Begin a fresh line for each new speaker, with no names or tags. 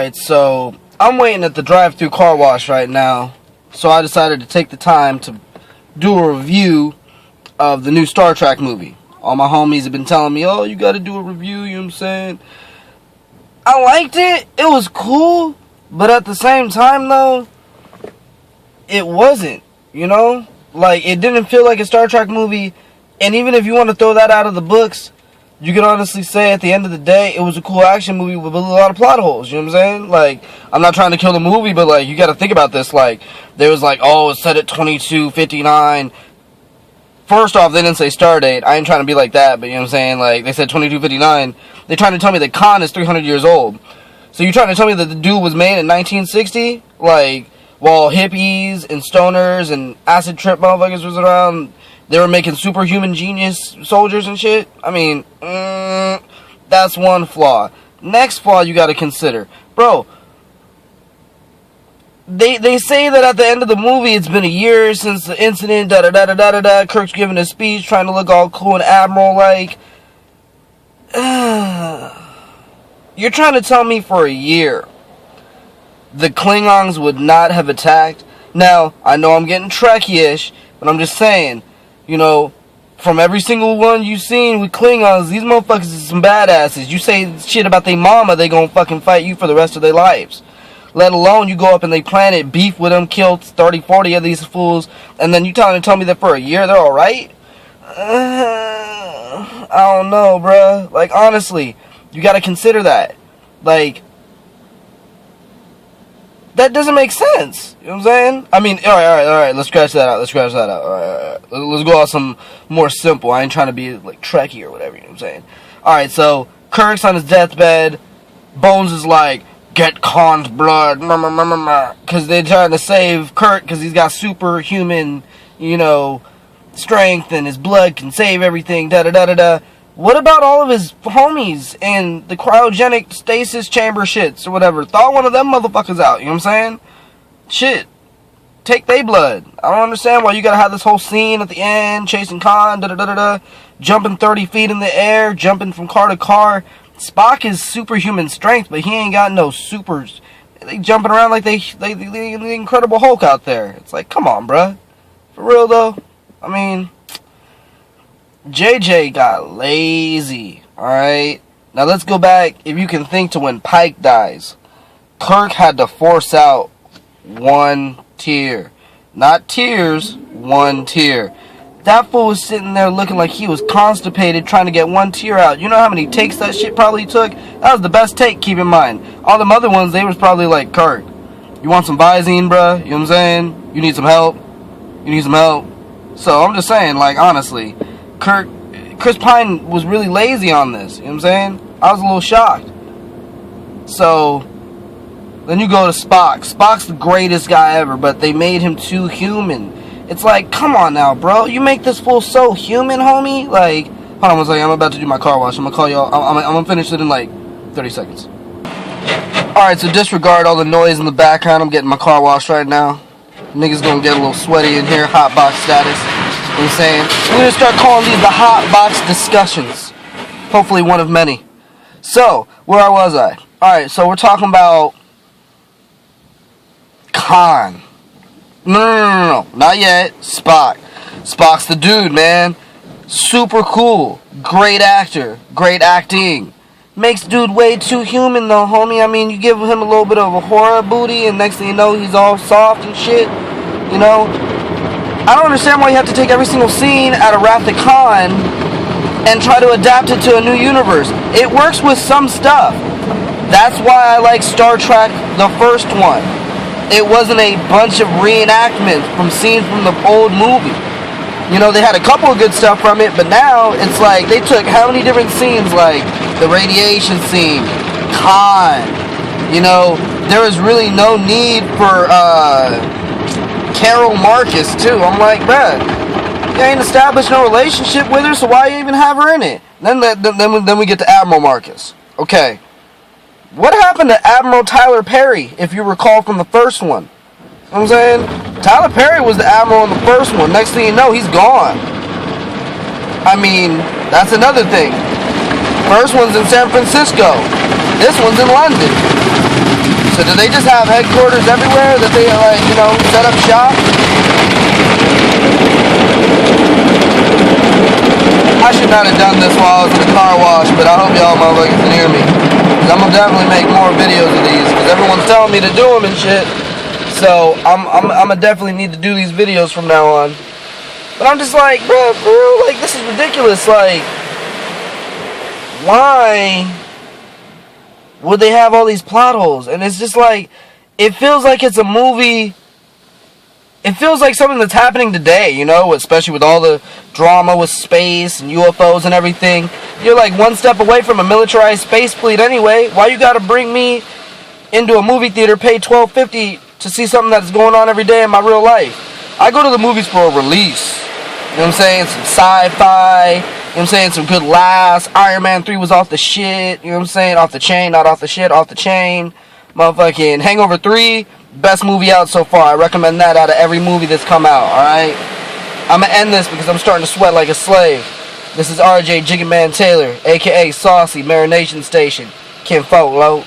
Alright, so I'm waiting at the drive-thru car wash right now, so I decided to take the time to do a review of the new Star Trek movie. All my homies have been telling me, oh, you gotta do a review, you know what I'm saying? I liked it, it was cool, but at the same time, though, it wasn't, you know? Like, it didn't feel like a Star Trek movie, and even if you want to throw that out of the books, you can honestly say at the end of the day, it was a cool action movie with a lot of plot holes, you know what I'm saying? Like, I'm not trying to kill the movie, but, like, you gotta think about this. Like, there was like, oh, it's set at 22:59. First off, they didn't say star date. I ain't trying to be like that, but you know what I'm saying? Like, they said 22:59. They're trying to tell me that Khan is 300 years old. So you're trying to tell me that the dude was made in 1960? Like, while hippies and stoners and acid trip motherfuckers was around, they were making superhuman genius soldiers and shit? I mean, that's one flaw. Next flaw you gotta consider. Bro, they say that at the end of the movie it's been a year since the incident, da-da-da-da-da-da-da. Kirk's giving a speech, trying to look all cool and admiral-like. You're trying to tell me for a year the Klingons would not have attacked? Now, I know I'm getting Trekkie-ish, but I'm just saying, you know, from every single one you've seen with Klingons, these motherfuckers is some badasses. You say shit about their mama, they gonna fucking fight you for the rest of their lives. Let alone you go up and they planet, beef with them, kill 30, 40 of these fools, and then you tell me that for a year they're alright? I don't know, bruh. Like, honestly, you gotta consider that. Like, that doesn't make sense. You know what I'm saying? I mean, alright, let's scratch that out. Alright. Let's go off some more simple. I ain't trying to be, like, Trekkie or whatever, you know what I'm saying? Alright, so, Kirk's on his deathbed. Bones is like, get Khan's blood, because they're trying to save Kirk, because he's got superhuman, you know, strength, and his blood can save everything, da-da-da-da-da. What about all of his homies and the cryogenic stasis chamber shits or whatever? Thaw one of them motherfuckers out, you know what I'm saying? Shit. Take they blood. I don't understand why you gotta have this whole scene at the end, chasing Khan, da-da-da-da-da, jumping 30 feet in the air, jumping from car to car. Spock is superhuman strength, but he ain't got no supers. They jumping around like they the Incredible Hulk out there. It's like, come on, bruh. For real, though. I mean, JJ got lazy, alright? Now, let's go back, if you can think, to when Pike dies. Kirk had to force out one tear. Not tears, one tear. That fool was sitting there looking like he was constipated trying to get one tear out. You know how many takes that shit probably took? That was the best take, keep in mind. All them other ones, they was probably like, Kirk, you want some Visine, bruh? You know what I'm saying? You need some help? You need some help? So, I'm just saying, like, honestly, Chris Pine was really lazy on this. You know what I'm saying? I was a little shocked. So, then you go to Spock. Spock's the greatest guy ever, but they made him too human. It's like, come on now, bro. You make this fool so human, homie. Like, hold on one second. I'm about to do my car wash. I'm gonna call y'all. I'm gonna finish it in like 30 seconds. Alright, so disregard all the noise in the background. I'm getting my car washed right now. Niggas gonna get a little sweaty in here. Hot box status. You know what I'm saying? We're gonna start calling these the hot box discussions. Hopefully one of many. So, where was I? Alright, so we're talking about Khan. No, not yet. Spock. Spock's the dude, man. Super cool. Great actor. Great acting. Makes dude way too human, though, homie. I mean, you give him a little bit of a horror booty, and next thing you know, he's all soft and shit. You know? I don't understand why you have to take every single scene out of Wrath of Khan and try to adapt it to a new universe. It works with some stuff. That's why I like Star Trek, the first one. It wasn't a bunch of reenactments from scenes from the old movie. You know, they had a couple of good stuff from it, but now it's like they took how many different scenes, like the radiation scene, Khan. You know, there was really no need for Carol Marcus too. I'm like, bruh, you ain't established no relationship with her, so why you even have her in it? Then we get to Admiral Marcus. Okay. What happened to Admiral Tyler Perry, if you recall from the first one? You know what I'm saying? Tyler Perry was the Admiral in the first one. Next thing you know, he's gone. I mean, that's another thing. First one's in San Francisco. This one's in London. So do they just have headquarters everywhere that they like, you know, set up shop? I should not have done this while I was in the car wash, but I hope y'all motherfuckers can hear me. Cause I'm gonna definitely make more videos of these, cause everyone's telling me to do them and shit. So I'm gonna definitely need to do these videos from now on. But I'm just like, bro, like this is ridiculous. Like, why would they have all these plot holes? And it's just like, it feels like it's a movie. It feels like something that's happening today, you know, especially with all the drama with space and UFOs and everything. You're like one step away from a militarized space fleet anyway. Why you gotta bring me into a movie theater, pay $12.50 to see something that's going on every day in my real life? I go to the movies for a release. You know what I'm saying? Some sci-fi. You know what I'm saying? Some good laughs. Iron Man 3 was off the shit. You know what I'm saying? Off the chain, not off the shit, off the chain. Motherfucking Hangover 3. Best movie out so far. I recommend that out of every movie that's come out, alright? I'm gonna end this because I'm starting to sweat like a slave. This is RJ Jigga Man Taylor, aka Saucy, Marination Station. Kinfolk, low.